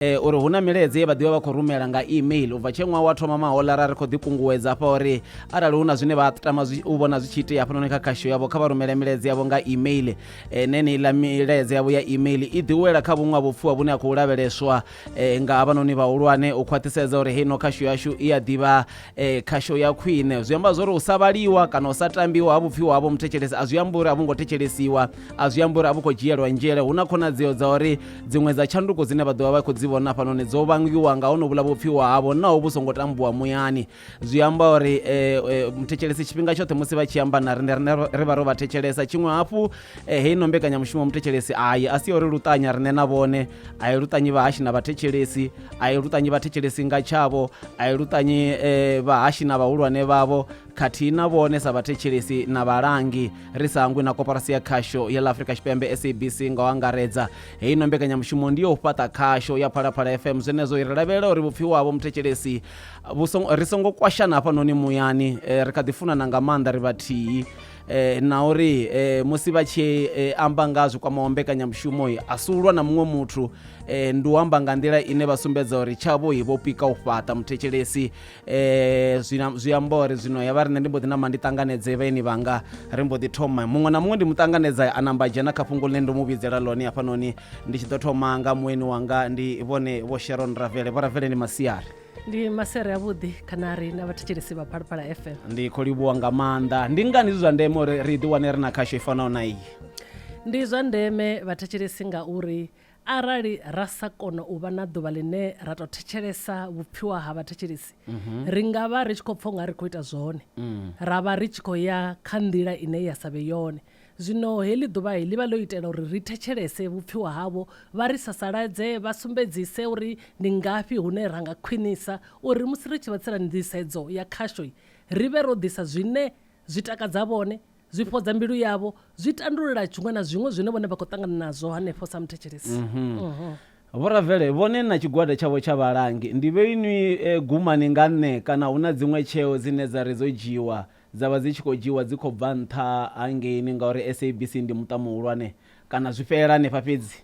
uri huna miledzi ye vha ḓivha vha khou rumela nga email ubva tsheṅwaha wa thoma mahoḽara ri khou ḓikunguwedza hafha uri arali huna zwine vha tama u vhona zwi tshi itea hafhanoni kha khasho yavho kha vha rumele miledzi yavho nga email. Nene iḽa miledzi yavho ya email i ḓiwela kha vhuṅwe ha vhupfhiwa vhune ha khou lavheleswa nga havhanoni vhahulwane u khwaṱhisedza uri heino khasho yashu i a ḓivha khasho ya khwine. Zwi amba zwori u sa vhaliwa kana u sa tambiwa ha vhupfiwa havho muthetshelesi a zwi amba uri a vhu ngo thetshelesiwa, a zwi amba uri a vhu khou dzhielwa nzhele. Hu na khonadzeo dza uri dziṅwe dza tshanduko dzine vha ḓovha vha khou dzi vhona hafhanoni dzo vhangiwa nga hono vhula vhupfiwa havho naho vhu songo tambiwa muyani. Zwi amba uri muthetshelesi tshifhinga tshoṱhe musi vha tshi amba na rine ri vha ro vha thetshelesa. Tshiṅwe hafhu heino mbekanyamushumo muthetshelesi a si uri luṱanya rine na vhone, a i luṱanyi vhahashi na vhathetshelesi, a i luṱanyi vhathetshelesi nga tshavho, a i luṱanyi vhahashi na vhahulwane vhavho khathihi na vhone sa vhathetshelesi na vhalangi ri sa hangwi na koporasi ya khasho ya ḽa Afrika Tshipembe SABC nga u angaredza. Heino mbekanyamushumo ndi yo u fhaṱa khasho ya Phalaphala FM zwenezwo ri lavhelela uri vhupfiwa havho muthetshelesi ri songo kwashana hafhanoni muyani, ri kha ḓi funana nga maanḓa ri vhathihi. Na uri musi vha tshi amba nga zwikwamaho mbekanyamushumo a si ulwa na muṅwe muthu, ndi u amba nga nḓila ine vha sumbedza uri tshavho vho pika u fhaṱa muthetshelesi. Zwi amba uri zwino ya vha rine ndi mbo ḓi nama ndi ṱanganedze vhaeni vhanga ri mbo ḓi thoma muṅwe na muṅwe ndi muṱanganedza a namba dzhena kha fhungo ḽine ndo mu vhidzela ḽone hafhanoni. Ndi tshi ḓo thoma nga mueni wanga ndi vhone vho Sharon Ravele. Vho Ravele ndi masiari. Ndi masere avhuḓi khanari na vhathetshelesi vha Phalaphala FM. Ndi khou livhuwa nga maanḓa. Ndi ngani zwi zwa ndeme uri ri ḓi wane ri na khasho i fanaho na iyi? Ndi zwa ndeme vhathetshelesi ngauri arali ra sa kona u vha na ḓuvha ḽine ra tou thetshelesa vhupfiwa ha vhathetshelesi, ri nga vha ri tshi khou pfha unga ri khou ita zwone, ra vha ri tshi khou ya kha nḓila ine ya sa vhe yone. Zwino heḽi ḓuvha ḽi vha ḽo itela uri ri thetshelese vhupfiwa havho, vha ri sasaladze, vha sumbedzise uri ndi ngafhi hune ra nga khwinisa uri musi ri tshi vha tsela nḓisedzo ya khasho ri vhe ro ḓisa zwine zwi takadza vhone, zwi fhodza mbilu yavho, zwi tandulula tshiṅwe na zwiṅwe zwine vhone vha khou ṱangana nazwo hanefho sa muthetshelesi. Vho Ravele, vhone na tshigwada tshavho tsha vhalangi ndi vheinwi gumani nga nne kana hu na dziṅwe tsheo dzine dza ri dzo dzhiwa dza vha dzi tshi khou dzhiwa dzi khou bva nṱha hangeini ngauri SABC ndi muṱa muhulwane kana zwi fhelela hanefha fhedzi?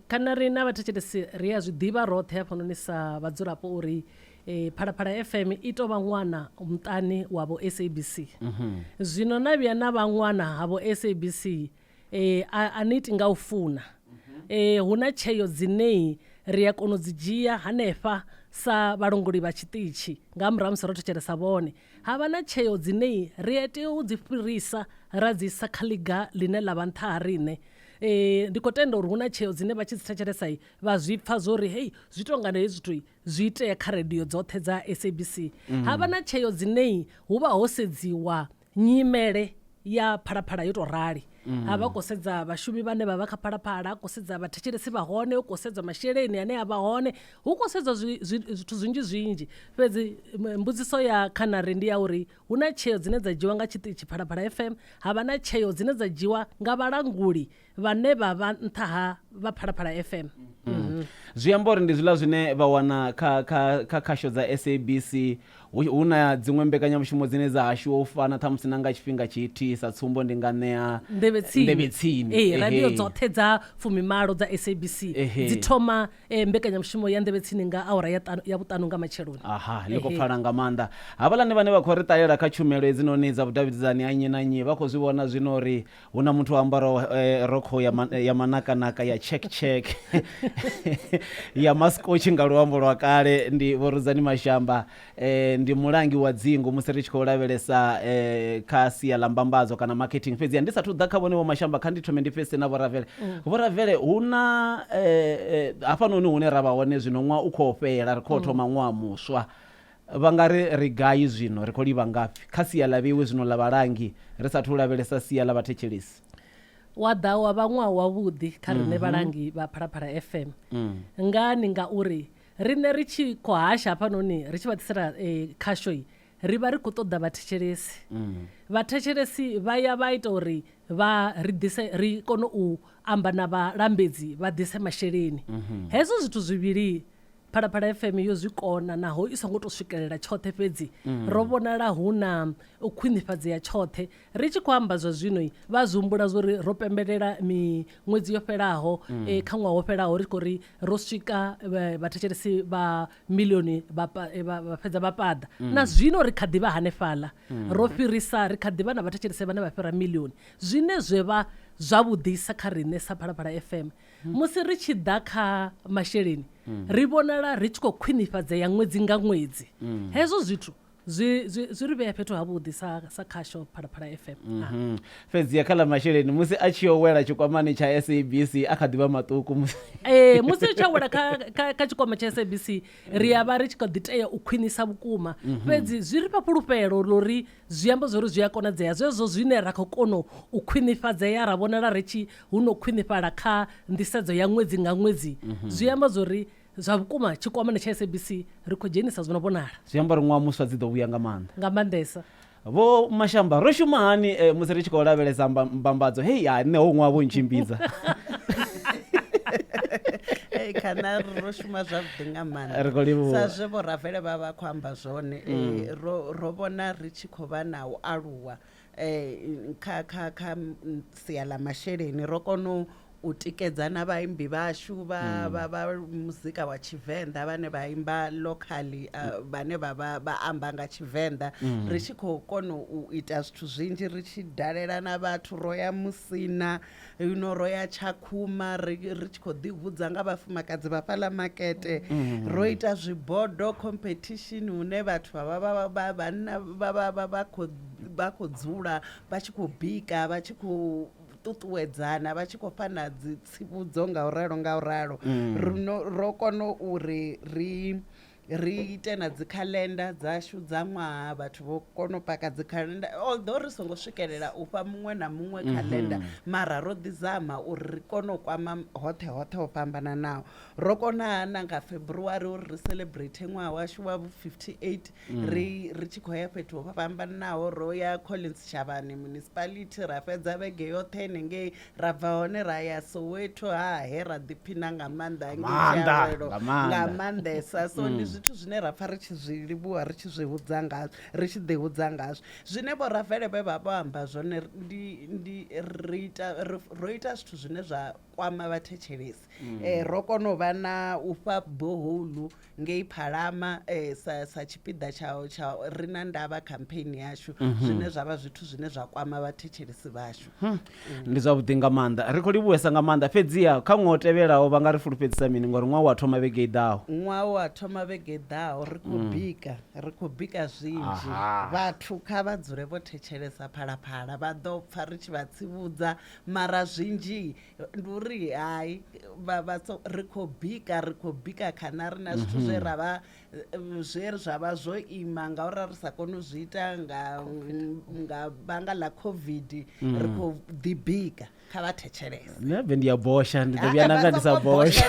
Kana ri na vhathetshelesi ri a zwi ḓivha roṱhe hafhanoni sa vhadzulapo uri Phalaphala FM i tou vha ṅwana muṱani wavho SABC. Zwino na vhuya na vha ṅwana havho SABC a ni iti nga u funa. Hu na tsheo dzine ri a kona u dzi dzhia hanefha sa vhalongoli vha tshiṱitshi nga murahu musi ro thetshelesa vhone. Havha na tsheo dzine ri a tea u dzi fhirisa ra dzi isa kha ḽiga ḽine ḽa vha nṱha ha riṋe. Ndi khou tenda uri hu na tsheo dzine vha tshi dzi thetshelesa vha zwi pfha zwori hei zwi tou nga hezwi zwithu zwi itea kha radio dzoṱhe dza SABC. Havha na tsheo dzine hu vha ho sedziwa nyimele ya Phalaphala yo tou rali. Ha vha khou sedza vhashumi vhane vha vha kha Phalaphala, khou sedza vhathetshelesi vha hone, hu khou sedza masheleni ane a vha hone, hu khou sedza zwithu zwinzhi zwinzhi. Fhedzi mbudziso ya khanari ndi ya uri hu na tsheo dzine dza dzhiwa nga tshiṱitshi Phalaphala FM, havha na tsheo dzine dza dzhiwa nga vhalanguli vhane vha vha nṱha ha vha Phalaphala FM. Zwi amba uri ndi zwiḽa zwine vha wana kha khasho dza SABC. Hu na dziṅwe mbekanyamushumo dzine dza hashiwa u fana ṱhamusi na nga tshifhinga tshithihi, sa tsumbo ndi nga ṋea Ndebetsini. Radio dzoṱhe dza Fumimbili dza SABC dzi thoma mbekanyamushumo ya Ndebetsini nga awara ya vhuṱanu nga matsheloni. Ḽi khou pfala nga maanḓa. Havhaḽani vhane vha khou ri ṱalela kha tshumelo hedzinoni dza vhudavhidzani ha nnyi na nnyi vha khou zwi vhona zwino uri hu na muthu o ambaraho rokho ya manakanaka ya check ya maskotshi nga luambo lwa kale. Ndi Vho Rudzani Mashamba, ndi mulangi wa dzingu musi ri tshi khou lavhelesa kha sia ḽa mbambadzo kana marketing. Fhedzi ndi sathu ḓa kha vhone Vho Mashamba kha ndi thome ndi fhese na Vho Ravele. Vho Ravele, hu na hafhanoni hune ra vha hone zwino ṅwaha u khou fhela ri khou thoma ṅwaha muswa. Vha nga ri gai zwino ri khou livha ngafhi kha sia ḽa vheiwe zwino ḽa vhalangi ri sathu lavhelesa sia ḽa vhathetshelesi? Wa ḓa wa vha ṅwaha wavhuḓi kha riṋe vhalangi vha Phalaphala FM. Ngani? Ngauri riṋe ri tshi khou hasha hafhanoni ri tshi vha ḓisela khasho ri vha ri khou ṱoḓa vhathetshelesi. Vhathetshelesi vha ya vha ita uri ri kone u amba na vhalambedzi vha ḓise masheleni. Hezwo zwithu zwivhili Phalaphala FM yo zwikona naho i songo to swikelela tshoṱhe fhedzi ro vhonala hu na u khwinifhadzea tshoṱhe ri tshi khou amba zwa zwino vha zwi zwori ro pembelela miṅwedzi yo fhelaho kha ṅwaha wo fhelaho ri khou ri ro swika vhathetshelesi vha miḽioni vha fhedza vha pada na zwino ri kha ḓivha hanefhaḽa ro fhirisa ri kha ḓivha na vhathetshelesi vhane vha fhira miḽioni zwine zwe vha zwavhuḓisa kha riṋe sa Phalaphala FM musi ri tshi ḓa kha masheleni ri vhonala ri tshi khou khwinifhadzea ṅwedzi nga ṅwedzi hezwo zwithu zwi ri vhea fhethu havhuḓi sa khasho Phalaphala FM fhedziha kha ḽa masheleni musi a tshi yo wela tshikwamani tsha SABC a kha ḓivha maṱuku musi ri tshi yo wela kha tshikwama tsha SABC ri a vha ri tshi khou ḓi tea u khwinisa vhukuma fhedzi zwi ri fha fhulufhelo lori zwi amba zwori zwi a konadzea zwezwo zwine ra khou kona u khwinifhadzea ra vhonala ri tshi hu no khwinifhala kha nḓisedzo ya ṅwedzi nga ṅwedzi zwi amba zwori zwa vhukuma tshikwamani tsha SABC ri khou dzhenisa zwi no vhonala zwi amba ri ṅwaha muswa dzi ḓo vhuya nga maanḓesa vho Mashamba ro shuma hani musi ri tshi khou lavhelesa mbambadzo hei nṋe ho ṅwaha vho ntshimbidza kana ro shuma zwavhuḓi nga maanḓa sa zwe vho Ravele vha vha khou amba zwone ro vhona ri tshi khou vha na u aluwa kha sia ḽa masheleni ro kona u tikedzana vhaimbi vashu vha muzika wa Tshivenḓa vhane vha imba locally vhane vha amba nga Tshivenḓa ri tshi khou kona u ita zwithu zwinzhi ri tshi dalela na vhathu ro ya Musina ro ya Tshakhuma ri tshi khou ḓihudza nga vhafumakadzi vha fhaḽa makete ro ita zwibodo competition hune vhathu vhanna vha khou dzula vha tshi khou bika vha tshi khou ṱuṱuwedzana vha tshi khou fhana dzi tsivhudzo nga u ralo ro kona uri ri ite na dzi khaḽenda dzashu dza ṅwaha vhathu vho kona u paka dzi khaḽenda although ri songo swikelela u fha muṅwe na muṅwe khaḽenda mara ro ḓizama uri ri kone u kwama hoṱhe ho fhambananaho ro kona na nga February uri ri celebrate ṅwaha washu wa 58 ri tshi khou ya fhethu ho fhambananaho ro ya Collins Shavhani municipality ra fhedza vhege yoṱhe henengei ra bva hone ra ya Soweto he ra ḓiphina nga maanḓa nga maanḓesa so ndi zwithu zwine ra pfa ri tshi zwi livhuwa ri tshi zwi hudza ngazwo ri tshi ḓihudza ngazwo zwine vho Ravele vha amba zwone ro ita zwithu zwine zwa kwama vhathetshelesi ro kona u vha na u fha boholu ngei Phalama sa tshipiḓa tsha ri na ndavha campaign yashu zwine zwa vha zwithu zwine zwa kwama vhathetshelesi vashu ndi zwavhuḓi nga maanḓa ri khou livhuwesa nga maanḓa fhedziha kha ṅwaha o tevhelaho vha nga ri fulufhedzisa mini ngori ṅwaha wa thoma vhege i ḓaho ri khou bika zwinzhi vhathu kha vha dzule vho thetshelesa Phalaphala vha ḓo pfa ri tshi vha tsivhudza mara zwinzhi ndi uri hayi ri khou bika khana ri na zwithu zwe zwa vha zwo ima ngauri ri sa koni u zwi ita nga vhanga ḽa COVID ri khou ḓi bika kha vhathetshelesa nṋe ndi ya bosha ndi ḓo vhuya nanga ndi sa bosha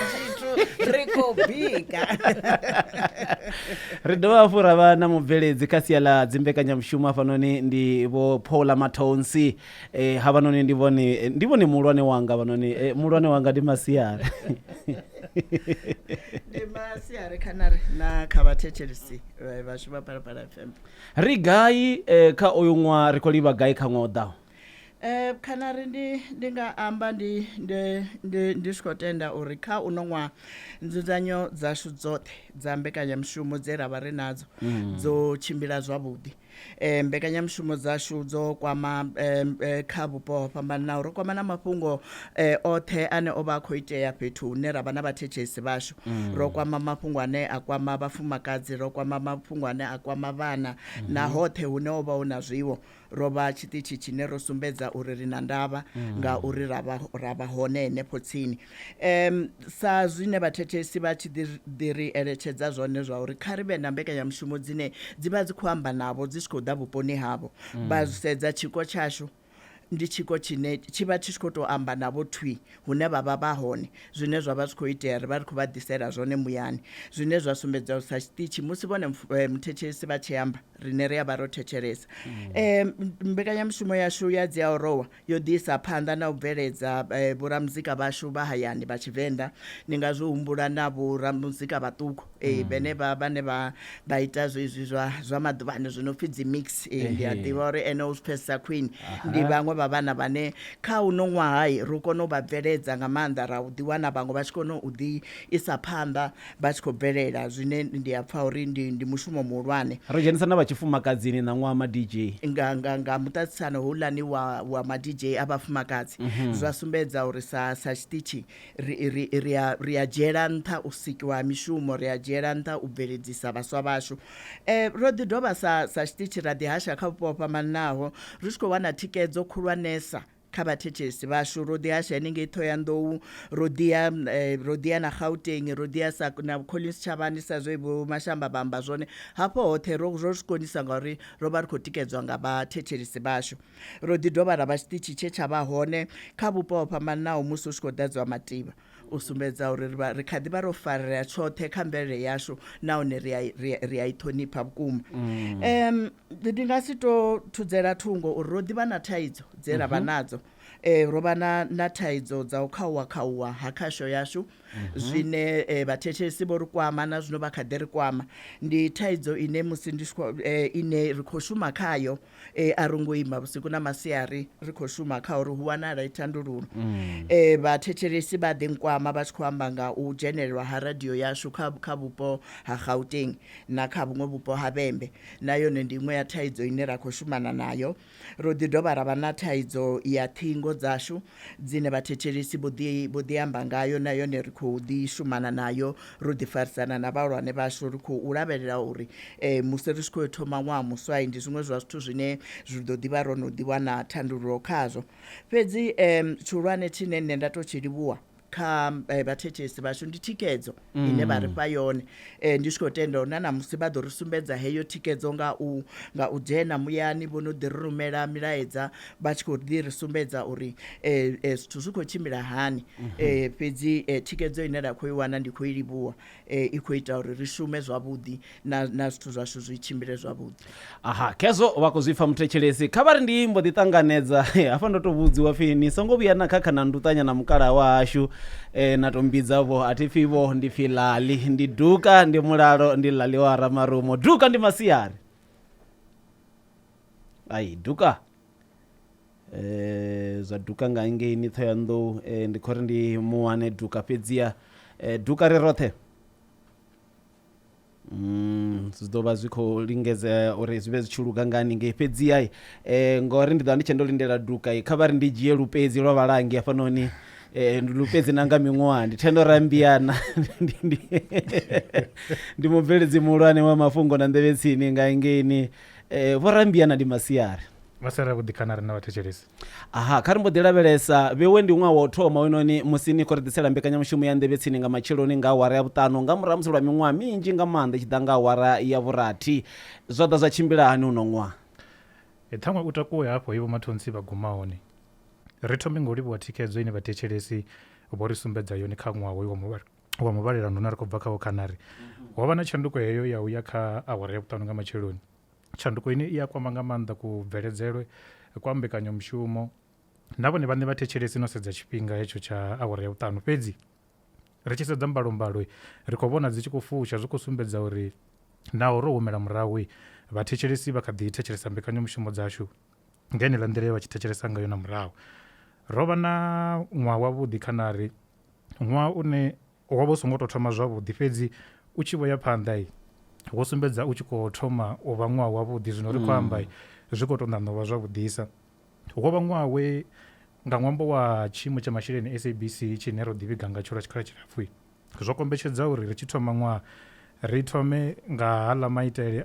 ri khou bika ri dovha hafhu ra vha na mubveledzi kha sia ḽa dzimbekanyamushumo hafhanoni ndi vho Paula Matonsi havhanoni ndi vhone muhulwane wanga havhanoni muhulwane wanga ndi Masiari ndi Masiari khanari na kha vhathetshelesi vhashu vha Phalaphala FM ri gai kha uyu ṅwaha ri khou livha gai kha ṅwaha o ḓaho khanari ndi nga amba ndi tshi khou tenda uri kha uno ṅwaha nzudzanyo dzashu dzoṱhe dza mbekanyamushumo dze ra vha ri nadzo dzo tshimbila zwavhuḓi mbekanyamushumo dzashu dzo kwama kha vhupo ho fhambananaho ro kwama na mafhungo oṱhe ane o vha a khou itea fhethu hune ra vha na vhathetshelesi vashu ro kwama mafhungo ane a kwama vhafumakadzi ro kwama mafhungo ane a kwama vhana na hoṱhe hune o vha hu na zwiwo ro vha tshiṱitshi tshine ro sumbedza uri ri na ndavha nga uri ra vha hone henefho tsini sa zwine vhathetshelesi vha tshi ḓi ri eletshedza zwone zwa uri kha ri vhe na mbekanyamushumo dzine dzi vha dzi khou amba navho dzi tshi khou ḓa vhuponi havho vha sedza tshiko tshashu ndi tshiko tshine tshivha tshi khou tou amba navho thwi hune vhavha vha hone zwine zwa vha zwi khou itea ri vha ri khou vha ḓisela zwone muyani zwine zwa sumbedza u sa tshiṱitshi musi vhone muthetshelesi vha tshi amba rine ri a vha ro thetshelesa. Mbekanyamushumo yashu ya dzi awara yo ḓisa phanḓa na u bveledza vhoramuzika vhashu vha hayani vha Tshivenḓa. Ndi nga zwi humbula na vhoramuzika vhaṱuku vhane vha ita zwezwi zwa maḓuvhani zwi no pfhi dzi mix. Ndi a ḓivha uri ene u Pastor Queen ndi vhaṅwe vha vhana vhane kha uno ṅwaha ri kone u vha bveledza nga maanḓa ra u ḓiwana vhaṅwe vha tshi kone u ḓi isa phanḓa vha tshi khou bvelela zwine ndi a pfha uri ndi mushumo muhulwane. Ro dzhenisa na vha tshifumakadzini na ṅwaha ma DJ nga muṱaṱisano houḽani wa ma DJ a vhafumakadzi zwa sumbedza uri sa tshiṱitshi ri a dzhiela nṱha u sikiwa mishumo ri a dzhiela nṱha u bveledzisa vhaswa vhashu. Ro ḓi dovha sa tshiṱitshi ra ḓi hasha kha vhupo ho fhambananaho ri tshi khou wana thikedzo khulwanesa kha vhathetshelesi vhashu. Ro ḓi hasha henengei Thohoyandou, ro ḓiya na Gauteng, ro ḓiya na Collins Chavani sa zwe vho Mashamba vhamba zwone hafho hoṱhe ro zwi konisa ngauri ro vha ri khou tikedzwa nga vhathetshelesi vhashu. Ro ḓi dovha ra vha tshiṱitshi tshe tsha vha hone kha vhupo ho fhambananaho musi u tshi khou ḓadziwa mativha u sumbedza uri ri kha ḓi vha ro farela tshoṱhe kha mvelele yashu nahone ri a i ṱhonipha vhukuma. Ndi nga si to thudzela thungo uri ro ḓivha na thaidzo dze ra vha nadzo. Ro vha na thaidzo dza u khauwa ha khasho yashu zwine vhathetshelesi vho ri kwama na zwino vha kha ḓi ri kwama. Ndi thaidzo ine musi ine ri khou shuma khayo a ri ngo ima vhusiku na masiari ri khou shuma kha uri hu wanala i thandululo. Vhathetshelesi vha ḓi nkwama vha tshi khou amba nga u dzhenelelwa ha radio yashu kha vhupo ha Gauteng na kha vhuṅwe vhupo ha Vhembe na yone ndi iṅwe ya thaidzo ine ra khou shumana nayo. Ro ḓi dovha ra vha na thaidzo ya ṱhingo dzashu dzine vhathetshelesi vho ḓi amba ngayo na yone ri khou ḓi shumana nayo ro ḓi farisana na vhahulwane vhashu ri khou lavhelela uri musi ri tshi khou thoma ṅwaha muswai ndi zwiṅwe zwa zwithu zwine zwi ḓo ḓivha ro no ḓiwana thandululo khazwo. Fhedzi tshihulwane tshine nne nda tou tshi livhuwa kha vhathetshelesi vhashu ndi thikedzo ine vha ri fha yone. Ndi tshi khou tenda uri na musi vha ḓo ri sumbedza heyo thikedzo nga u dzhena muyani vho no ḓi ri rumela milaedza vha tshi khou ḓi ri sumbedza uri zwithu zwi khou tshimbila hani. Fhedzi thikedzo ine ra khou i wana ndi khou i livhuwa i khou ita uri ri shume zwavhuḓi na zwithu zwashu zwi tshimbile zwavhuḓi. Aha, khezwo vha khou zwi pfha muthetshelesi kha vha ri ndi mbo ḓi ṱanganedza hafha ndo tou vhudziwa pfhi ni songo vhuya na khakhana nduṱanya na mukala wa hashu na to mbidza vho a thi pfhi vho ndi pfhi Lali ndi duka ndi mulalo ndi Lali wa Ramarumo duka ndi masiari ai duka zwa duka nga ngei ni Thohoyandou ndi khori ndi muwane duka fhedziya duka ri roṱhe zwi ḓo vha zwi khou lingedza uri zwi vhe zwi tshi luga ngani ngei fhedziya ngori ndi ḓo ndi tshe ndo lindela duka kha vha ri ndi dzhie lupedzi lwa vhalangi hafhanoni lupedzi nanga miṅwaha ndi thendo rambiyana ndi mubveledzi muhulwane wa mafhungo na nḓevhetsini nga ngeini vho rambiyana ndi masiari masara vhuḓi kana ri na vhathetshelesi. Aha, kha ri mbo ḓi lavhelesa vhewe ndi ṅwaha wa u thoma wenoni musi ni khou ri ḓisela mbekanyamushumo ya nḓevhetsini nga matsheloni nga awara ya vhuṱanu nga murahu musi lwa miṅwaha minzhi nga maanḓa i tshi ḓa nga awara ya vhurathi zwa ḓa zwa tshimbila hani uno ṅwaha? Ṱhaṅwe u takuwe hafho ivo mathonsi vha guma hone ri thome ngo livhuwa thikhedzo ine vhathetshelesi vho ri sumbedza yone kha ṅwaha hoyu wa muvhalelano na ri khou bva khawo khanari. Ho vha na tshanduko heyo ya u ya kha awara ya vhuṱanu nga matsheloni. Tshanduko ine i a kwama nga maanḓa kubveledzelwe kwa mbekanyamushumo na vhone vhaṋe vhathetshelesi no sedza tshifhinga hetsho tsha awara ya vhuṱanu. Fhedzi ri tshi sedza mbalombalo ri khou vhona dzi tshi khou fusha zwi khou sumbedza uri naho ro humela murahu vhathetshelesi vha kha ḓi thetshelesa mbekanyamushumo dzashu nga heneiḽa nḓila ye vha tshi thetshelesa ngayo na murahu. Ro vha na ṅwaha wavhuḓi khanari ṅwaha une wa vha u songo tou thoma zwavhuḓi fhedzi u tshi vho ya phanḓa wo sumbedza u tshi khou thoma u vha ṅwaha wavhuḓi zwino ri khou amba zwi khou tou ṋaṋa u vha zwavhuḓisa. Wo vha ṅwaha we nga ṅwambo wa tshiimo tsha masheleni SABC tshine ro ḓivhiga nga tsho lwa tshikhala tshilapfhu zwo kombetshedza uri ri tshi thoma ṅwaha ri thome nga haḽa maitele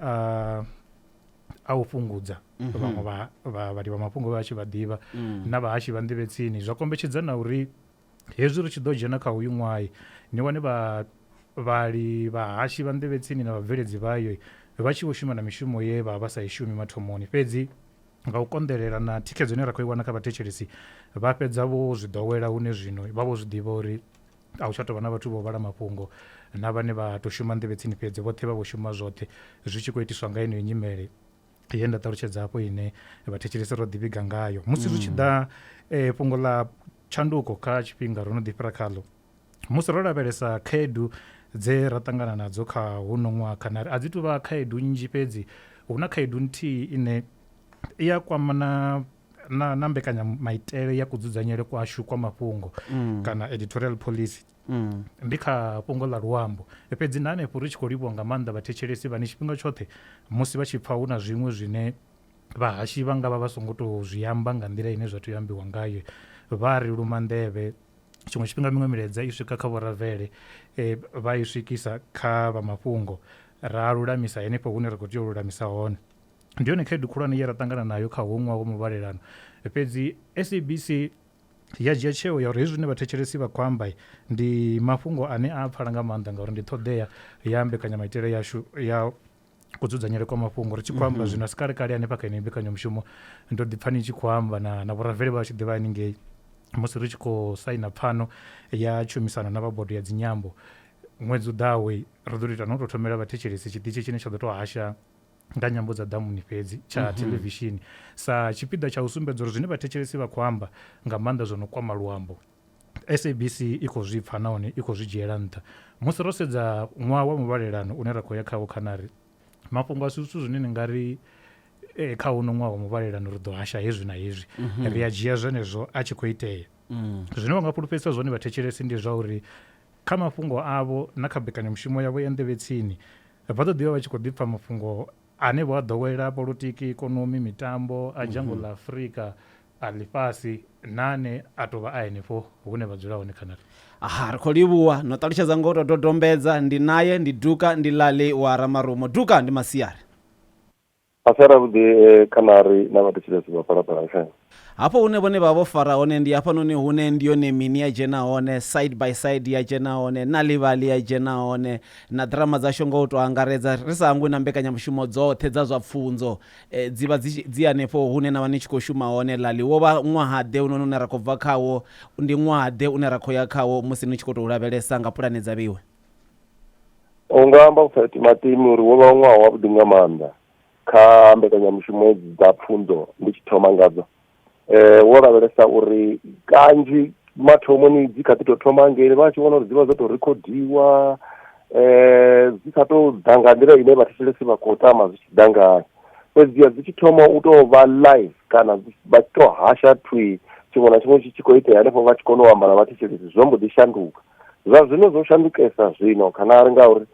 a u fhungudza vhaṅwe vhavhali vha mafhungo vha tshi vha ḓivha na vhahashi vha nḓevhetsini. Zwa kombetshedza na uri hezwi ri tshi ḓo dzhena kha uyu ṅwaha ni wane vhali vhahashi vha nḓevhetsini na vhabveledzi vhayo vha tshi vho shuma na mishumo ye vha sa i shumi mathomoni. Fhedzi nga u konḓelela na thikhedzo ine ra khou i wana kha vhathetshelesi vha fhedza vho zwi ḓowela hune zwino vha vho zwi ḓivha uri a u tsha tou vha na vhathu vho vhala mafhungo na vhane vha tou shuma nḓevhetsini fhedzi, vhoṱhe vha vho shuma zwoṱhe zwi tshi khou itiswa nga yeneyo nyimele ye nda ṱalutshedza hafho ine vhathetshelesi ro ḓivhiga ngayo. Musi zwi tshi ḓa fhungo ḽa tshanduko kha tshifhinga ro no ḓifhira khaḽo, musi ro lavhelesa khaedu dze ra ṱangana nadzo kha huno ṅwaha khanari, a dzi tu vha khaedu nnzhi fhedzi hu na khaedu nthihi ine i ya kwama na mbekanyamaitele ya kudzudzanyele kwashu kwa mafhungo kana editorial policy. Ndi kha fhungo ḽa luambo fhedzi na hanefho ri tshi khou livhuwa nga maanḓa vhathetshelesi vhane tshifhinga tshoṱhe musi vha tshi pfha hu na zwiṅwe zwine vhahashi vha nga vha vha songo tou zwi amba nga nḓila ine zwa tea u ambiwa ngayo, vha ri luma nḓevhe. Tshiṅwe tshifhinga miṅwe miledza i swika kha vhoravhele vha i swikisa kha vha mafhungo, ra lulamisa henefho hune ra khou tea u lulamisa hone. Ndi yone khaedu khulwane ye ra ṱangana nayo kha huṅwa wa muvhalelano fhedzi SABC ya dzhia tsheo ya uri hezwi zwine vhathetshelesi vha khou amba ndi mafhungo ane a pfhala nga maanḓa ngauri ndi ṱhoḓea ya mbekanyamaitele yashu ya kudzudzanyele kwa mafhungo. Ri tshi khou amba zwino sikalekale hanefha kha ine mbekanyamushumo ndo ḓi pfha ni tshi khou amba na vhoravhele vha tshi ḓivha haningei musi ri tshi khou saina phano ya tshumisano na vha bodo ya dzinyambo ṅwedzi u ḓaho ri ḓo ita no tou thomela vhathetshelesi tshiṱitshi tshine tsha ḓo tou hasha nga nyambo dza ḓamuni fhedzi tsha televishini sa tshipiḓa tsha u sumbedza uri zwine vhathetshelesi vha khou amba nga maanḓa zwo no kwama luambo. SABC i khou zwi pfha nahone i khou zwi dzhiela nṱha. Musi ro sedza ṅwaha wa muvhalelano une ra khou ya khawo khanari, mafhungo a si zwithu zwine ni nga ri kha uno ṅwaha wa muvhalelano ri ḓo hasha hezwi na hezwi, ri a dzhia zwenezwo a tshi khou itea. Zwine vha nga fhulufhedzisa zwone vhathetshelesi ndi zwa uri kha mafhungo avho na kha mbekanyamushumo yavho ya nḓevhetsini vha ḓo ḓivha vha tshi khou ḓipfha mafhungo ane vho a ḓowela polotiki, ikonomi, mitambo a dzhango ḽa Afrika a ḽifhasi nane a tou vha a henefho hune vha dzula hone khanari. Ri khou livhuwa no ṱalutshedza ngo tou dodombedza. Ndi naye ndi Duka ndi ḽaḽi wa Ramarumo. Duka ndi masiari asera vhuḓi khanari na vhathetshelesi vha Phalaphala FM. Hafho hune vhone vha vho fara hone ndi hafhanoni hune ndi yone mini ya dzhena hone, side by side ya dzhena hone, na ḽivhali ya dzhena hone, na drama dzashu ngo tou angaredza ri sa hangwi na mbekanyamushumo dzoṱhe dza zwa pfunzo dzivha dzi hanefho hune na vha ni tshi khou shuma hone. Ḽaḽi wo vha ṅwahaḓe une ra khou bva khawo, ndi ṅwahaḓe une ra khou ya khawo musi ni tshi khou tou lavhelesa nga pulane dza vhiwe? U nga amba timatimi uri wo vha ṅwaha wavhuḓi nga maanḓa kha mbekanyamushumo dza pfunzo ndi tshi thoma ngadzo. Wo lavhelesa uri kanzhi mathomoni dzi kha ḓi tou thoma ngeli vha tshi vhona uri dzivha dzo tou rekhodiwa dzi kha tou ḓa nga nḓila ine vhathetshelesi vha khou tama zwi tshi ḓa ngayo. Fhedziha dzi tshi thoma u tou vha live kana vha tshi tou hasha twi tshiṅwe na tshiṅwe tshi khou itea hanefho vha tshi kona u amba na vhathetshelesi zwo mbo ḓi shanduka. Zwa zwino zwo shandukesa zwino khanari ngauri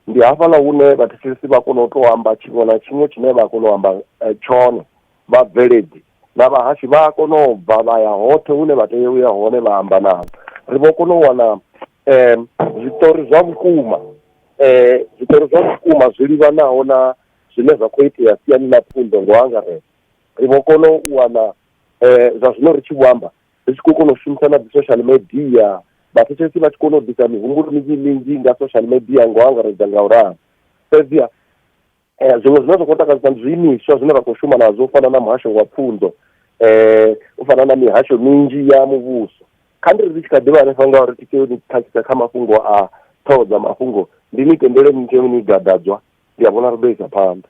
ndi hafhaḽa hune vhathetshelesi vha kona u tou amba tshiṅwe na tshiṅwe tshine vha kona u amba tshone. Vhabveledzi na vhahashi vha a kona u bva vha ya hoṱhe hune vha tea u ya hone vha amba navho. Ri vho kona u wana zwiṱori zwa vhukuma zwi livhanaho na zwine zwa khou itea siani ḽa pfunzo ngo angaredza. Ri vho kona u wana zwa zwino ri tshi vho amba ri tshi khou kona u shumisa na dzi social media, vhathetshelesi vha tshi kona u ḓisa mihumbulo minzhi nga social media ngo angaredza nga u ralo. Fhedziha zwiṅwe zwine zwa khou takadzisa ndi zwiimiswa zwine vha khou shuma nazwo u fana na muhasho wa pfunzo, u fana na mihasho minzhi ya muvhuso. Kha ndi ri tshi kha ḓivha hanefha ngauri ti tea u ni khakhisa kha mafhungo a ṱhoho dza mafhungo ndi ni tendele ni tea u ni gadadzwa, ndi a vhona ri ḓo isa phanḓa.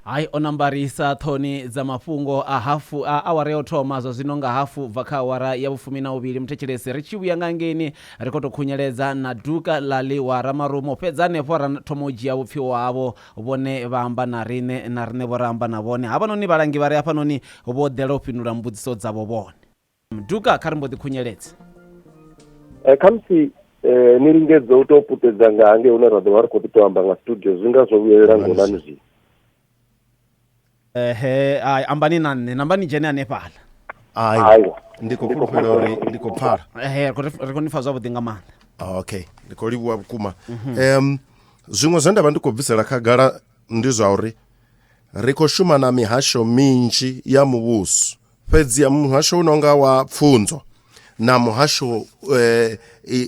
Hai, o nambarisa ṱhoni dza mafhungo a hafu a awara ya u thoma zwa zwino nga hafu bva kha awara ya vhu12 muthetshelesi. Ri tshi vhuya nga ngeni ri khou tou khunyeledza na Duka ḽaḽi wa Ramarumo. Fhedza hanefho ra thoma u dzhia vhupfhiwa havho vhone vha amba na riṋe vho ra amba na vhone. Havhanoni vhalangi vha ri hafhanoni vho ḓela u fhindula mbudziso dzavho vhone. Duka kha ri mbo ḓi khunyeledza. Khamusi ni lingedza u tou putedza nga hangei hune ra ḓo vha ri khou ḓi tou amba nga studio zwi nga zwo vhuyelela ngonani zwi. Ai ambani na nṋe nambani dzhene hanefhaḽa. Ai ndi khou fhulufhela uri ndi khou pfhala. Ri khou ni pfha zwavhuḓi nga maanḓa. Okay, ndi khou livhuwa vhukuma. Zwiṅwe zwe nda vha ndi khou bvisela khagala ndi zwa uri ri khou shuma na mihasho minzhi ya muvhuso, fhedzi ya muhasho u nonga wa pfunzo na muhasho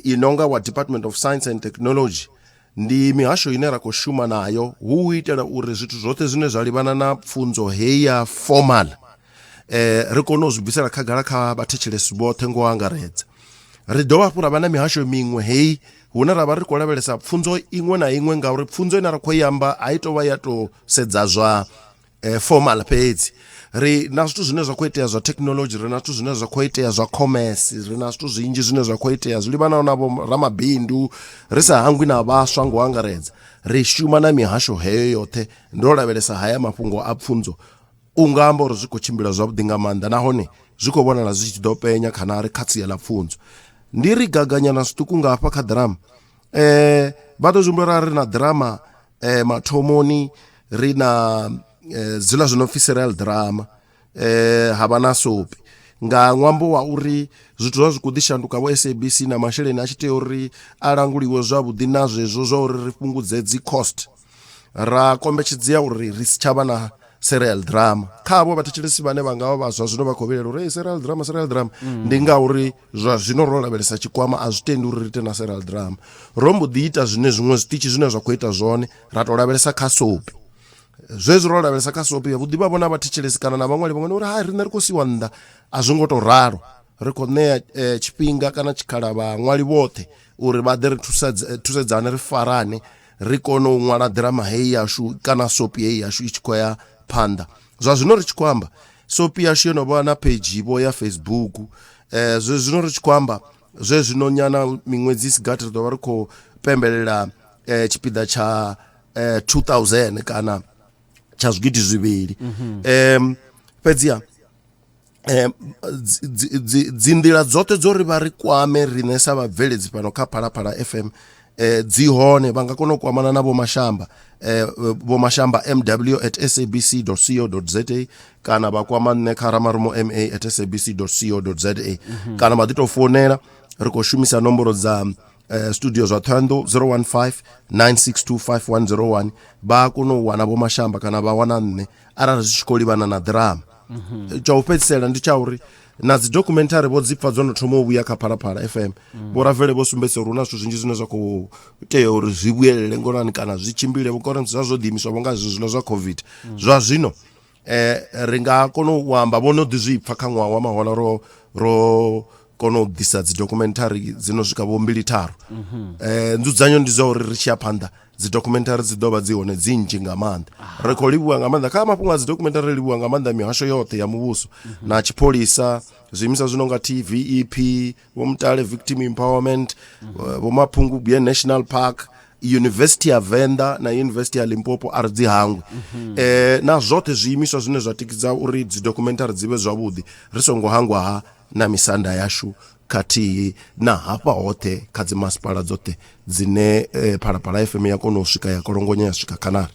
i nonga wa Department of Science and Technology ndi mihasho ine ra khou shuma nayo hu itela uri zwithu zwoṱhe zwine zwa livhana na pfunzo heyi ya formal ri kone u zwi bvisela khagala kha vhathetshelesi vhoṱhe ngo angaredza. Ri dovha hafhu ra vha na mihasho miṅwe heyi hune ra vha ri khou lavhelesa pfunzo iṅwe na iṅwe ngauri pfunzo ine ra khou i amba a i tou vha ya tou sedza zwa formal fhedzi. Ri na zwithu zwine zwa khou itea zwa technology, ri na zwithu zwine zwa khou itea zwa commerce, ri na zwithu zwinzhi zwine zwa khou itea zwi livhanaho na vho ramabindu, ri sa hangwi na vhaswa ngo angaredza. Ri shuma na mihasho heyo yoṱhe ndo lavhelesa haya mafhungo a pfunzo u nga amba uri zwi khou tshimbila zwavhuḓi nga maanḓa nahone zwi khou vhonala zwi tshi ḓo penya kana ri kha sia ḽa pfunzo. Ndi ri gaganyana zwiṱuku nga hafha kha ḓirama vha ḓo zwimbula ri na ḓirama mathomoni ri na zwiḽa zwi no pfi serial drama havha na soapy nga ṅwambo wa uri zwithu zwa zwi khou ḓi shanduka vho SABC na masheleni a tshi tea uri a languliwe zwavhuḓi na zwezwo zwa uri ri fhungudze dzi cost. Ra kombetshedzea uri ri si tshavha na serial drama kha avho vhathetshelesi vhane vha nga vha vhaswa zwino vha khou vhilela uri serial drama ndi nga uri zwa zwino ro lavhelesa tshikwama a zwi tendi uri ri ite na serial drama. Ro mbo ḓi ita zwine zwiṅwe zwiṱitshi zwine zwa khou ita zwone ra tou lavhelesa kha soapy. Zwezwi ro lavhelesa kha soapy vhuḓi vha vhona vhathetshelesi kana na vhaṅwali vhaṅwe uri hai riṋe ri khou siwa nnḓa a zwi ngo tou ralo. Ri khou ṋea tshifhinga kana tshikhala vhaṅwali vhoṱhe uri vha ḓe ri thusedzane ri farane ri kone u ṅwala ḓirama heyi yashu kana soapy heyi yashu i tshi khou ya phanḓa. Zwa zwino ri tshi khou amba soapy yashu yo no vha na page vho ya Facebook. Zwino ri tshi khou amba zwezwino nyana miṅwedzi isi gathi ri ḓo vha ri khou pembelela tshipiḓa tsha 2000 kana tsha zwigidi zwivhili. Fhedziha dzi nḓila dzoṱhe dzo ri vha ri kwame riṋe sa vhabveledzi fhano kha Phalaphala FM dzi hone vha nga kona u kwamana na vho mashamba mw@sabc.co.za kana vha kwama nne kha ramarumo@sabc.co.za kana vha ḓi tou founela ri khou shumisa nomboro dza studio zwa Thohoyandou 015 962 5101 vha kona u wana vho mashamba kana vha wana nne arali zwi tshi khou livhana na ḓirama. Tsha u fhedzisela ndi tsha uri na dzi documentary vho dzi pfa dzo no thoma u vhuya kha Phalaphala FM vho ravele vho sumbedza uri hu na zwithu zwinzhi zwine zwa khou tea uri zwi vhuyelele ngonani kana zwi tshimbile vhukore zwa zwo ḓiimiswa vho nga zwino zwa COVID. Zwa zwino ri nga kona u amba vho no ḓi zwi pfa kha ṅwaha wa mahola ro kona u ḓisa dzi documentary dzino swika vho 2-3. Nzudzanyo ndi zwa uri ri tshi ya phanḓa dzi documentary dzi ḓo vha dzi hone dzinzhi nga maanḓa. Ri khou livhuwa nga maanḓa kha mafhungo a dzi documentary ri livhuwa nga maanḓa mihasho yoṱhe ya muvhuso na tshipholisa zwiimiswa zwi no nga TVEP vho Mutale Victim Empowerment vho Maphungu National Park University ya Venda na University ya Limpopo a ri dzi hangwe. Na zwoṱhe zwiimiswa zwine zwa tikidza uri dzi documentary dzi vhe zwavhuḓi ri songo hangwa na misanda yashu khathihi na hafha hoṱhe kha dzi masipala dzoṱhe dzine Phalaphala FM ya kona u swika ya kolongonya ya swika Khanari.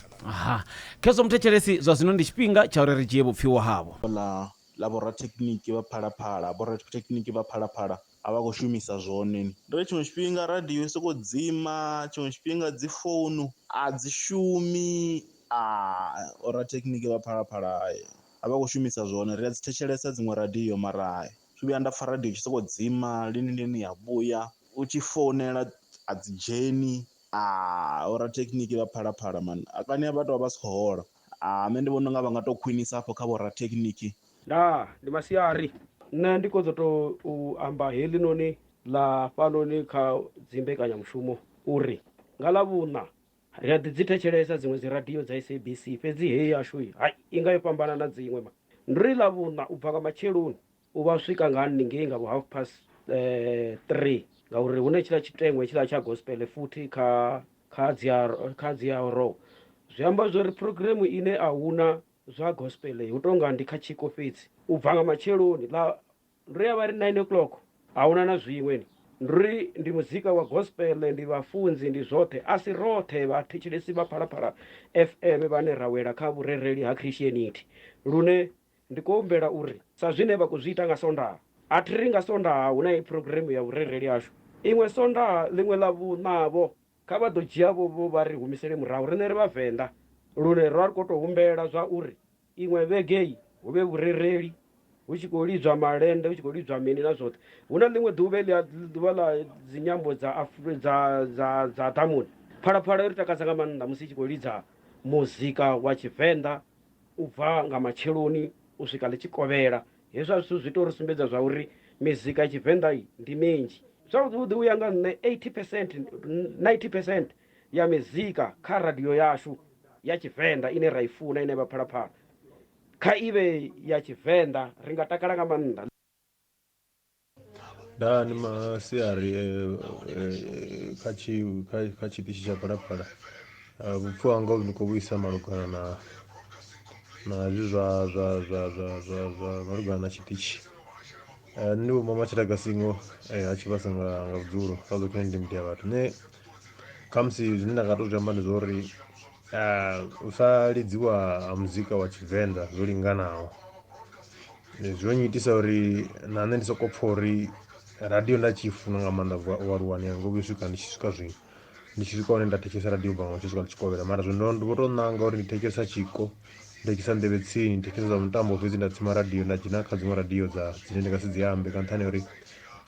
Khezo mthetshelesi zwa zwino ndi tshifhinga tsha uri ri dzhie vhupfiwa havho. Laborathekniki vha Phalaphala laborathekniki vha Phalaphala a vha khou shumisa zwone. Ndo tshiṅwe tshifhinga radio i sokou dzima, tshiṅwe tshifhinga dzi founu a dzi shumi. Laborathekniki vha Phalaphala a vha khou shumisa zwone. Ri a dzi thetshelesa dziṅwe radio mara zwi vhuya nda pfa radio tshi sokou dzima lini ya vhuya u tshi founela a dzi dzheni. Laborathekniki vha Phalaphala man akani a vhathu vha si khou hola. Nṋe ndi vhona unga vha nga tou khwinisa hafho kha vhorathekniki. Ndi masiari nṋe ndi khou tou amba heḽi noni ḽa fhanoni kha dzimbekanyamushumo uri nga ḽavhuṋa ri a ḓi dzi thetshelesa dziṅwe dzi radio dza SABC fhedzi heyi yashu hai i nga yo fhambana na dziṅwe ndi ri ḽavhuṋa u bva nga matsheloni u vha swika nga haningei nga 3:30 ngauri hune tshila tshiteṅwe tshila tsha gospel futhi kha dzi awara zwi amba zwori programu ine a huna zwa gospel hu tonga ndi kha tshiko fhedzi u bva nga matsheloni ri ya vha ri 9 o'clock a huna na zwiṅwe ndi muzika wa gospel ndi vhafunzi ndi zwoṱhe a si roṱhe vhathetshelesi vha Phalaphala FM vhane ra wela kha vhurereli ha Christianity lune ndi khou humbela uri sa zwine vha khou zwi ita nga Sondaha a thi ri nga Sondaha hu na i programu ya vhurereli hashu iṅwe Sondaha ḽiṅwe ḽavhuṋavho kha vha ḓo dzhia vho vha ri humisele murahu riṋe ri vhavenḓa lune ro ri khou tou humbela zwa uri iṅwe vhegei hu vhe vhurereli hu tshi khou lidzwa malende hu tshi khou lidzwa mini na zwoṱhe hu na ḽiṅwe ḓuvha ḽa dzinyambo dza ḓamuni Phalaphala ri takadza nga maanḓa musi i tshi khou lidza muzika wa Tshivenḓa u bva nga matsheloni u swika ḽi tshi kovhela. Hezwa zwithu zwi ita uri sumbedza zwa uri mizika ya Tshivenḓa ndi minzhi. Zwavhuḓi u ya nga nṋe 80% 90% ya mizika kha radio yashu ya Tshivenḓa ine ra i funa ine vha Phalaphala kha ive ya Tshivenḓa ri nga takala nga maanḓa. Ndani masiari kha tshiṱitshi tsha Phalaphala vhupfhiwa hanga ni khou vhuisa malugana na zwa malugana na tshiṱitshi. Ndi vho mama Tshilagasingo a tshi vhasa nga vhudzulo kha ḓo ndi ndiya vhathu ne khamusi zwine nda nga tou zwi amba ndi zwa uri u sa lidziwa ha muzika wa Tshivenḓa zwo linganaho zwo nyitisa uri na nṋe ndi sokou pfha uri radio nda tshi funa nga maanḓa vhualuwani yanga u vhuya swika ndi tshi swika zwino ndi tshi swika hone nda thetshelesa radio vhaṅwe tshi swika ndi tshi kovhela mara zwino ndi vho tou ṋanga uri ndi thetshelesa tshiko ndi thetshelesa nḓevhe tsini ndi thetshelesa zwa mutambo fhedzi nda tsima radio nda dzhena kha dziṅwe radio dzine ndi nga si dzi ambe nga nṱhani uri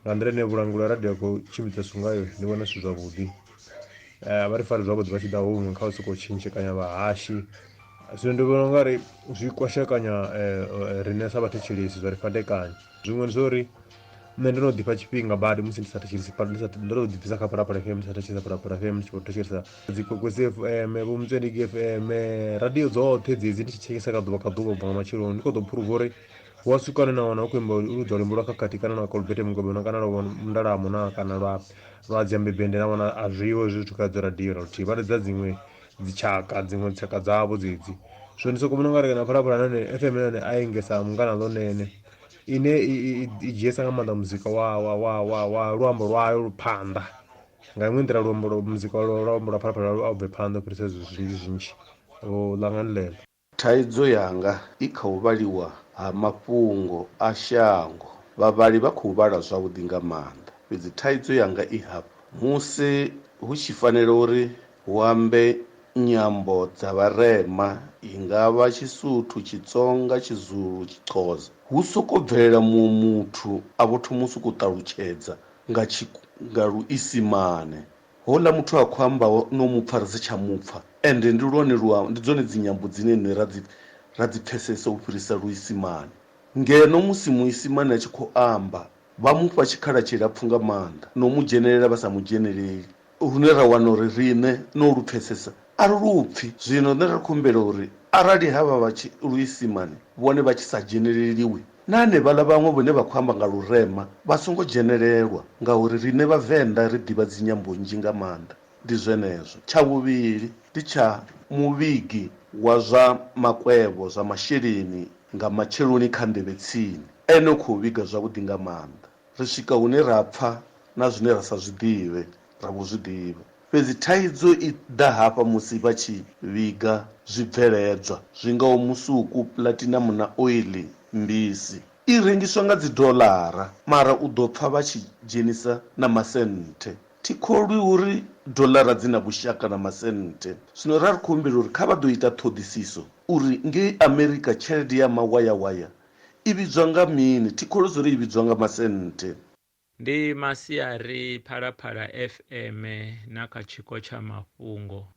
nga nḓila ine vhulanguli ha radio a khou tshimbidza zwithu ngayo ndi vhona zwithu zwavhuḓi. Vha ri fari zwavhuḓi vha tshi ḓa huṅwe kha u sokou tshintshekanya vhahashi. Zwino ndi vhona ungari zwi kwashekanya riṋe sa vhathetshelesi zwa ri fhandekanya. Zwiṅwe ndi zwa uri nṋe ndo no ḓifha tshifhinga badi musi ndi sa thetshelesi ndo tou ḓibvisa kha Phalaphala FM ndi sa thetshelesa Phalaphala FM ndi tshi khou thetshelesa dzi Kokwezi FM vho Mutswedingi FM radio dzoṱhe dzedzi ndi tshi thetshelesa ka ḓuvha ubva nga matsheloni ndi khou ḓo phuruva uri wa swika hone na wana u khou imba u ḓo luimbo lwa khakhathi kana lwa Kolbete Mugobela kana lwa Mundalamo na kana lwa Dziambebende na wana a zwiho zwithu kha dzo radio na luthihi vha ri dza dziṅwe dziṅwe tshaka dzavho dzedzi. Zwino ndi sokou vhona ungari na Phalaphala nane FM nane a engesa mungana ḽonene ine i dzhiesa nga maanḓa muzika wa luambo lwayo phanḓa nga iṅwe nḓila muzika wa luambo lwa Phalaphala a bve phanḓa u fhirisa zwinzhi zwinzhi ḽangani ḽeḽo. Thaidzo yanga i kha u vhaliwa ha mafhungo a shango vhavhali vha khou vhala zwavhuḓi nga maanḓa fhedzi thaidzo yanga i hafha musi hu tshi fanela uri hu ambe nyambo dza vharema i nga vha Tshisuthu, Tshitsonga, Tshizulu, Tshixhosa hu sokou bvelela muṅwe muthu a vho thoma u sokou ṱalutshedza nga luisimane houḽa muthu a khou amba no mupfha ri si tsha mupfha ende ndi dzone dzinyambo dzine nne ra dzi pfesesa u fhirisa luisimane. Ngeno musi muisimane a tshi khou amba vha mufha tshikhala tshilapfhu nga maanḓa no mu dzhenelela vha sa mu dzheneleli hune ra wana uri riṋe no lu pfesesa a ri lupfhi. Zwino nṋe ri khou humbela uri arali havha vha luisimane vhone vha tshi sa dzheneleliwi na hanevhaḽa vhaṅwe vhane vha khou amba nga lurema vha songo dzhenelelwa ngauri riṋe vhavenḓa ri ḓivha dzinyambo nnzhi nga maanḓa. Ndi zwenezwo. Tsha vhuvhili ndi tsha muvhigi wa zwa makwevho zwa masheleni nga matsheloni kha nḓevhe tsini ene u khou vhiga zwavhuḓi nga maanḓa. Ri swika hune ra pfha na zwine ra sa zwiḓivhe ra vho zwiḓivha fhedzi thaidzo i ḓa hafha musi vha tshi vhiga zwibveledzwa zwingaho musuku, platinum na oil mbisi i rengiswa nga $, mara u ḓo pfha vha tshi dzhenisa na masente. Thikholwi uri $, dzi na vhushaka na masente. Zwino ra ri khou humbela uri kha vha ḓo ita ṱhoḓisiso uri ngei Amerika tshelede ya mawayawaya i vhidzwa nga mini, thikholwi zwo ri i vhidzwa nga masente. Ndi masiari Phalaphala FM na kha tshiko tsha mafhungo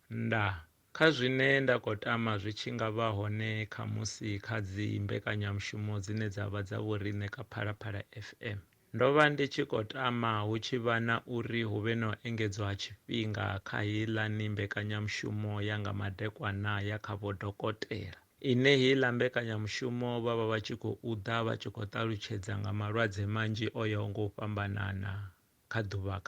kha zwine nda khou tama zwi tshi nga vha hone kha musi kha dzi mbekanyamushumo dzine dza vha dza vhoriṋe kha Phalaphala FM. Ndo vha ndi tshi khou tama hu tshi vha na uri hu vhe no engedzwa ha tshifhinga kha heiḽani mbekanyamushumo ya nga madekwana ya kha vho dokotela ine heiḽa mbekanyamushumo vha tshi khou ḓa vha tshi khou ṱalutshedza nga malwadze manzhi o yaho nga u fhambanana kha ḓuvha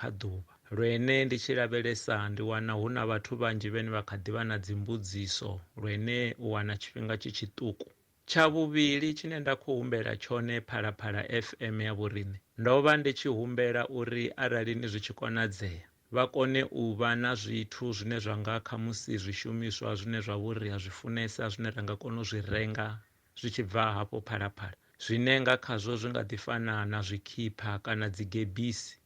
lwene ndi tshi lavhelesa ndi wana hu na vhathu vhanzhi vhane vha kha ḓivha na dzimbudziso lwene u wana tshifhinga tshi tshiṱuku. Tsha vhuvhili tshine nda khou humbela tshone Phalaphala FM ya vhoriṋe ndo vha ndi tshi humbela uri arali ni zwi tshi konadzea vha kone u vha na zwithu zwine zwa nga kha musi zwishumiswa zwine zwa vhori a zwi funesa zwine ra nga kona u zwi renga zwi tshi bva hafho Phalaphala zwine nga khazwo zwi nga ḓi fana na zwikhipha kana dzi gebisi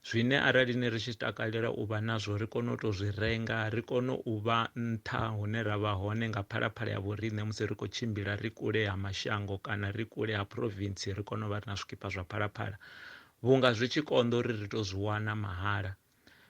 zwine arali ni ri tshi takalela u vha nazwo ri kone u tou zwi renga ri kone u vha nṱha hune ra vha hone nga Phalaphala ya vhoriṋe musi ri khou tshimbila ri kule ha mashango kana ri kule ha province ri kone u vha na zwikhipha zwa Phalaphala vhunga zwi tshi konḓa uri ri tou zwi wana mahala.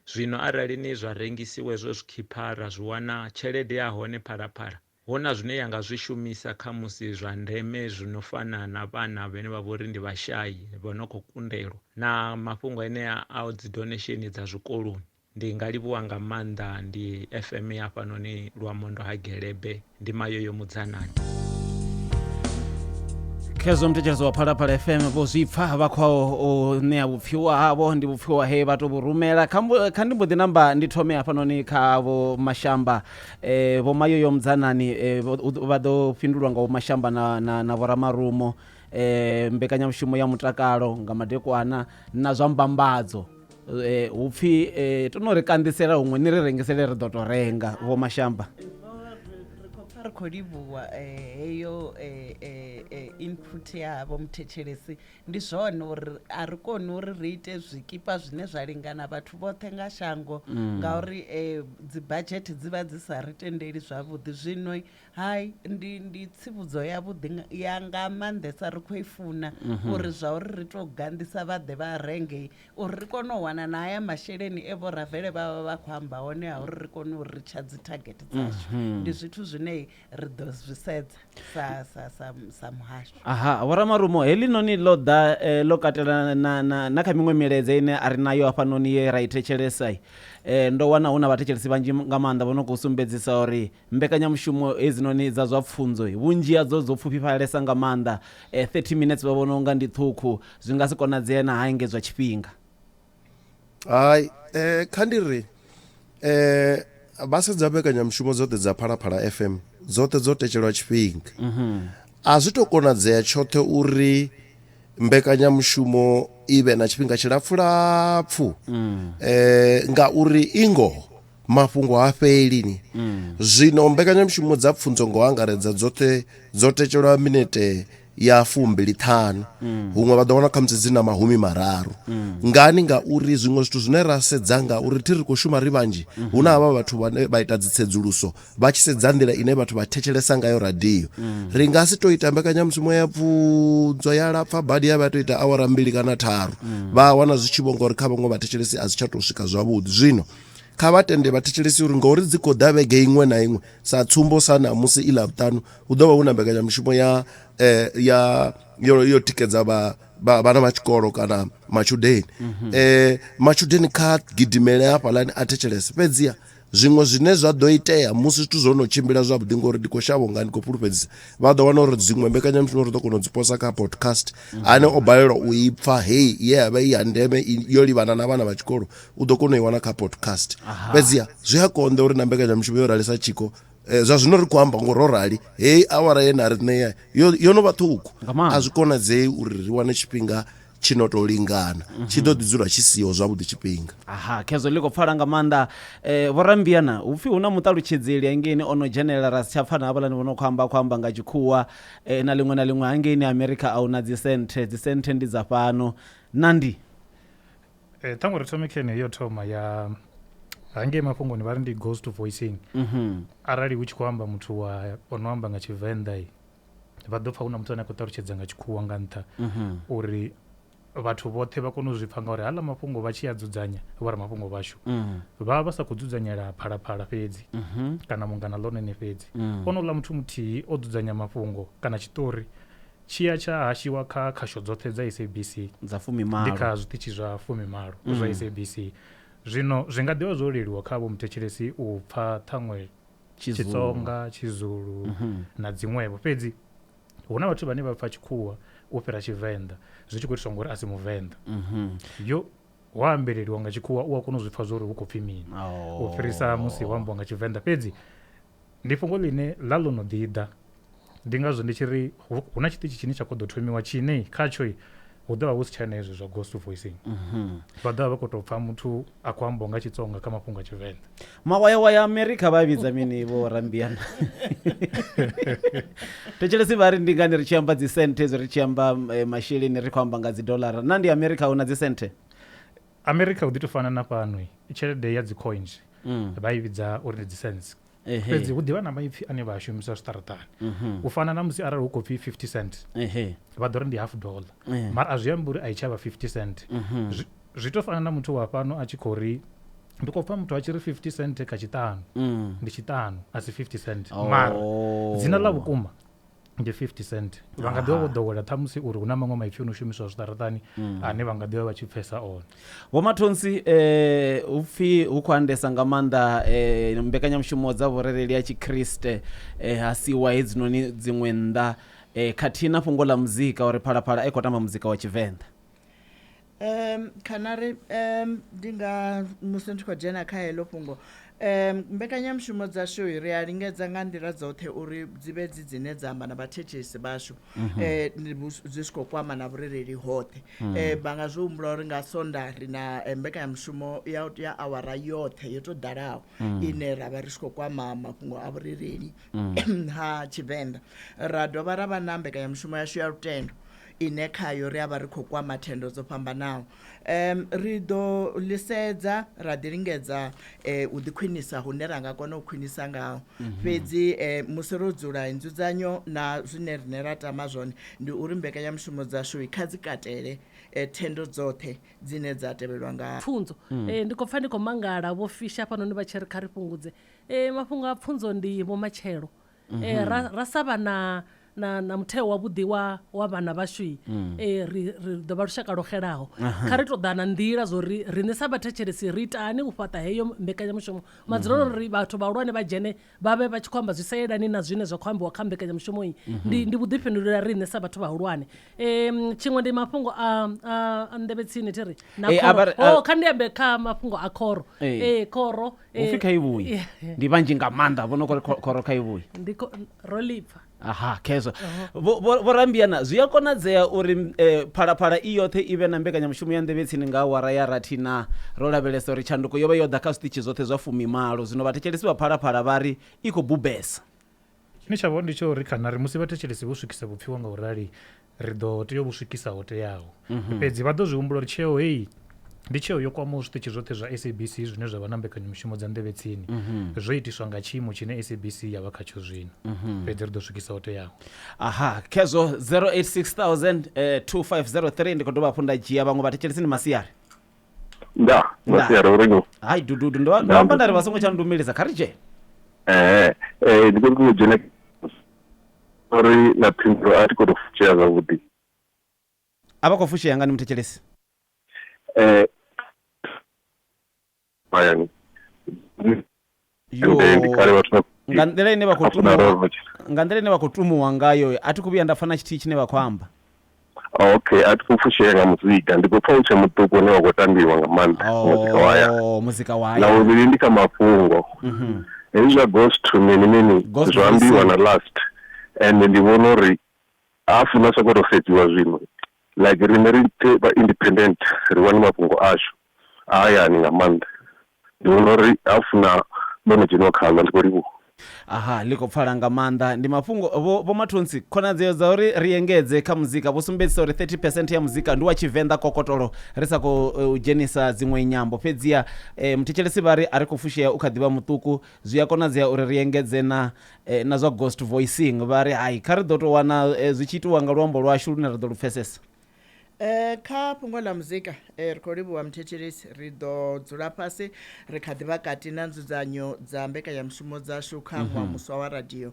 Zwino arali ni zwa rengisiwe zwo zwikhipha ra zwi wana tshelede ya hone Phalaphala huna zwine yanga zwi shumisa kha musi zwa ndeme zwino fana na vhana vhane vha vhori ndi vhashayi vho no khou kundelwa na mafhungo enea a dzi donation dza zwikoloni. Ndi nga livhuwa nga maanḓa ndi FM ya hafhanoni Lwamondo ha Gelebe, ndi Mayoyo Mudzanani. Khezo mthetshelesi wa Phalaphala FM vho zwipfa vha khou o ṋea vhupfiwa havho, ndi vhupfiwa he vha to vhurumela kha ndi mbo ḓi namba ndi thome hafhanoni kha vho Mashamba vho Mayoyo Mudzanani vha ḓo fhindulwa nga vho Mashamba na vho Ramarumo mbekanyamushumo ya mutakalo nga madekwana na zwa mbambadzo. Hupfi tono ri kandisela huṅwe ni ri rengisele ri ḓo to renga vho Mashamba. Ri khou livhuwa heyo input yavho muthetshelesi. Ndi zwone uri a ri koni uri ri ite zwikipa zwine zwa lingana vhathu vhoṱhe nga shango ngauri dzi budget dzi vha dzi sa ri tendeli zwavhuḓi. Zwino hai ndi tsivhudzo yavhuḓi ya nga maanḓesa ri khou i funa uri zwa uri ri tou gandisa vhaḓe vha renge uri ri kone u wana na haya masheleni vho Ravele vha vha khou amba hone ha uri ri kone u reacha dzi target dzashu. Ndi zwithu zwine ri ḓo zwi sedza sa muhasho. Aha, Vho Ramarumo heḽi noni ḽo ḓa ḽo katela na kha miṅwe miledze ine a ri nayo hafhanoni ye ra i thetshelesa. Ndo wana hu na vhathetshelesi vhanzhi nga maanḓa vho no khou sumbedzisa uri mbekanyamushumo hedzinoni dza zwa pfunzo vhunzhi hadzo dzo pfufhifhalesa nga maanḓa. 30 minutes vha vhona unga ndi ṱhukhu, zwi nga si konadzea na ha engedzwa tshifhinga. Hai kha ndi ri vha sedza mbekanyamushumo dzoṱhe dza Phalaphala FM dzoṱhe dzo tetshelwa tshifhinga. A zwi to konadzea tshoṱhe uri mbekanyamushumo ive na tshifhinga tshilapfulapfu ngauri ingo mafhungo ha fheli ni. Zwino mbekanyamushumo dza pfunzo ngo angaredza dzoṱhe dzo tetshelwa minete ya 25 huṅwe vha ḓo wana kha musi dzina mahumi mararu. Ngani? Ngauri zwiṅwe zwithu zwine ra sedza ngauri thi ri khou shuma ri vhanzhi hu na havha vhathu vhane vha ita dzitsedzuluso vha tshi sedza nḓila ine vhathu vha thetshelesa ngayo radio. Ri nga si to ita mbekanyamushumo ya pfunzo ya lapfa badi ya vha to ita awara 2 kana 3 vha wana zwi tshi vhonga uri kha vhaṅwe vhathetshelesi a zwi tsha to swika zwavhuḓi. Zwino kha vha tende vhathetshelesi uri ngori dzi khou ḓa vhege iṅwe na iṅwe sa tsumbo sa namusi i ḽavhuṱanu hu ḓo vha hu na mbekanyamushumo yo tikedza vhana vha tshikolo kana matshudeni. Matshudeni kha gidimele hafhaḽani a thetshelese fhedziha zwiṅwe zwine zwa ḓo itea musi zwithu zwo no tshimbila zwavhuḓi ngori ndi khou shavha nga ndi khou fhulufhedzisa vha ḓo wana uri dziṅwe mbekanyamushumo ri ḓo kona u dzi posa kha podcast ane o balelwa u i pfa hei ye ya vha i ya ndeme yo livhana na vhana vha tshikolo u ḓo kona u i wana kha podcast. Fhedziha zwi a konḓa uri na mbekanyamushumo yo ralisa tshiko zwa zwino ri khou amba ngo ro rali hei awara ye na ri ṋea yo no vha ṱhukhu. A zwi konadzei uri ri wane tshifhinga tshino to lingana tshi ḓo ḓi dzula tshi siho zwavhuḓi tshifhinga. Aha, khezo ḽi khou pfala nga maanḓa. Vho Rambiana hupfi hu na muṱalutshedzeli hangeni ono dzhenelela ra si tsha pfa na havhaḽani vho no khou amba nga tshikhuwa na liṅwe hangeni America a hu na dzisenthe ndi dza fhano nandi. Ṱhaṅwe ri thome khene yo thoma ya hangei mafhungoni vha ri ndi ghost voicing. Arali hu tshi khou amba muthu ono amba nga Tshivenḓa vha ḓo pfa hu na muthu ane a khou ṱalutshedza nga tshikhuwa nga nṱha uri vhathu vhoṱhe vha kone u zwi pfa ngauri haḽa mafhungo vha tshi a dzudzanya vha ri mafhungo vashu vha vha sa khou dzudzanyela Phalaphala fhedzi kana Mungana Lonene fhedzi. Onoḽa muthu muthihi o dzudzanya mafhungo kana tshiṱori tshiya tsha hashiwa kha khasho dzoṱhe dza SABC dza Fumimbili ndi kha zwiṱitshi zwa Fumimbili zwa SABC. Zwino zwi nga ḓivha zwo leluwa kha vho muthetshelesi u pfa ṱhaṅwe Tshitsonga, Tshizulu na dziṅwevho fhedzi hu na vhathu vhane vha pfa tshikhuwa u fhira Tshivenḓa zwi tshi khou itiswa ngori a si Muvenḓa. Yo wa ambeleliwa nga tshikhuwa u a kona u zwi pfa zwo uri hu khou pfi mini u fhirisa musi wa ambiwa nga Tshivenḓa. Fhedzi ndi fhungo ḽine ḽa ḽo no ḓiḓa ndi ngazwo ndi tshi ri hu na tshiṱitshi tshine tsha khou ḓo thomiwa tshine khatsho hu ḓo vha hu si tsha na hezwo zwa ghost voicing. Vha ḓo vha vha khou tou pfa muthu a khou ambiwa nga Tshitsonga kha mafhungo a Tshivenḓa. Mawayawaya America vha vhidza mini vho Rambiana? Thetshelesi vha ri ndi ngani ri tshi amba dzisenthe ri tshi amba masheleni ri khou amba nga $, na ndi America hu na dzisenthe? America hu ḓi to fana na fhano tshelede ya dzi coins vha i vhidza uri ndi dzi cents. Fhedzi hu ḓivha na maipfi ane vha a shumisa zwiṱaraṱani u fana na musi arali hu khou pfi 50 cent vha ḓo ri ndi $1 mara a zwi ambi uri a i tsha vha 50 cent. Zwi to fana na muthu wa fhano a tshi khou ri ndi khou pfa muthu a tshi ri 50 cent kha tshiṱanu ndi tshiṱanu asi 50 cent mara dzina ḽa vhukuma ndi 50 cent vha nga ḓivha vho ḓowela ṱhamusi uri hu na maṅwe maipfi ono shumiswa zwiṱaraṱani ane vha nga ḓivha vha tshi pfesa one. Vho Mathonsi upfhi hu khou andesa nga maanḓa mbekanyamushumo dza vhurereli ya Tshikriste hasiwa hedzinoni dziṅwe nnḓa khathihi na fhungo ḽa muzika uri Phalaphala i khou tamba muzika wa Tshivenḓa. Khanari ndi nga musi ndi khou dzhena kha heḽo fhungo mbekanyamushumo dzashu ri a lingedza nga nḓila dzoṱhe uri dzi vhe dzine dza amba na vhathetshelesi bashu zwi tshi khou kwama na vhurereli hoṱhe vha nga zwi humbula uri nga sonda ri na mbekanyamushumo ya awara yoṱhe yo tou ḓalaho ine ra vha ri tshi khou kwama mafhungo a vhurereli ha Tshivenḓa. Ra dovha ra vha na mbekanyamushumo yashu ya lutendo ine khayo ri avha ri khou kwama thendo dzo fhambanaho. Ri ḓo ḽisedza ra ḓi lingedza u ḓi khwinisa hune ra nga kona u khwinisa ngaho fhedzi musi ro dzula nzudzanyo na zwine rine ra tama zwone ndi uri mbekanyamushumo dzashu kha dzi katele thendo dzoṱhe dzine dza tevhelwa nga pfunzo. Ndi khou pfa ndi khou mangala vho fisha fhanoni vha tshi ri kha ri fhungudze mafhungo a pfunzo ndi vhomatshelo ra sa vha na mutheo wa vhuḓi wa vhana vhashu ri ḓo vha lushaka lwo xelaho kha ri tou ḓa na nḓila zwo ri riṋe sa vhathetshelesi ri itani u fhaṱa heyo mbekanyamushumo madzuloni ri vhathu vhahulwane vha dzhene vha vhe vha tshi khou amba zwi sa yelani na zwine zwa khou ambiwa kha mbekanyamushumo iyi ndi vhuḓifhinduleli ha riṋe sa vhathu vhahulwane. Tshiṅwe ndi mafhungo a ndeme tsini ti ri na khoro kha ndi ambe kha mafhungo a khoro khoro upfhi kha ivhuyi ndi vhanzhi nga maanḓa vhono kori khoro kha ivhuyi ro lipfa. Aha khezo vho Rambiana zwi a konadzea uri Phalaphala i yoṱhe i vhe na mbekanyamushumo ya ndeme tsini nga awara ya rathi na ro lavhelesa uri tshanduko yo vha yo ḓa kha zwiṱitshi zwoṱhe zwa Fumimalo zwino vhathetshelesi vha Phalaphala vha ri i khou bubesa. Tshine tsha vha ndi tsho ri kana ri musi vhathetshelesi vho swikisa vhupfiwa nga u rali ri ḓo tea u vhu swikisa ho teaho fhedzi vha ḓo zwi humbula uri tsheo heyi ndi tsheo yo kwamaho zwiṱitshi zwoṱhe zwa SABC zwine zwa vha na mbekanyamushumo dza ndevhe tsini zwo itiswa nga tshiimo tshine SABC ya vha khatsho zwino fhedzi ri ḓo swikisa ho teaho. Aha khezo 0860002503 ndi khou dovha hafhu nda dzhia vhaṅwe vhathetshelesi ni masiari masiari urengo hayi dududu ndo amba ndari vha songo tsha ndumilisa kha ri dzhene ndi khou tou dzhena uri na phindulo a thi khou tou fushea zwavhuḓi a vha khou fushea nga ni muthetshelesi bayani nga nḓila ine vha khou tumuwa ngayo a thi khou vhuya nda pfa na tshithihi tshine vha khou amba. Okay a thi khou fushea nga muzika ndi khou pfa u tshe muṱuku une wa khou tambiwa nga maanḓa muzika wa na vhuvhili ndi kha mafhungo hezwi zwa ghost to mini zwa ambiwa na last and ndi vhona uri a funa sokou tou sedziwa zwino like riṋe ri vha independent ri wane mafhungo ashu a hayani nga maanḓa ndi vhona uri a funa vhono dzheniwa khazwo ndi khou livhuwa. Aha liko pfala nga maanḓa ndi mafhungo vho Mathonsi khonadzeo dza uri ri engedze kha muzika vho sumbedzisa uri 30% ya muzika ndi wa Tshivenḓa kokotolo ri sa khou dzhenisa dziṅwe nyambo fhedziha muthetshelesi vha ri a ri khou fushea u kha ḓivha muṱuku zwi a konadzea uri ri engedze na zwa ghost voicing vha ri hayi kha ri ḓo tou wana zwi tshi itiwa nga luambo lwashu lune ri ḓo lu pfesesa. Kha fhungo ḽa muzika ri khou livhuwa muthetshelesi ri ḓo dzula fhasi ri kha ḓivha kati na nzudzanyo dza mbekanyamushumo dzashu kha ṅwaha muswa wa radio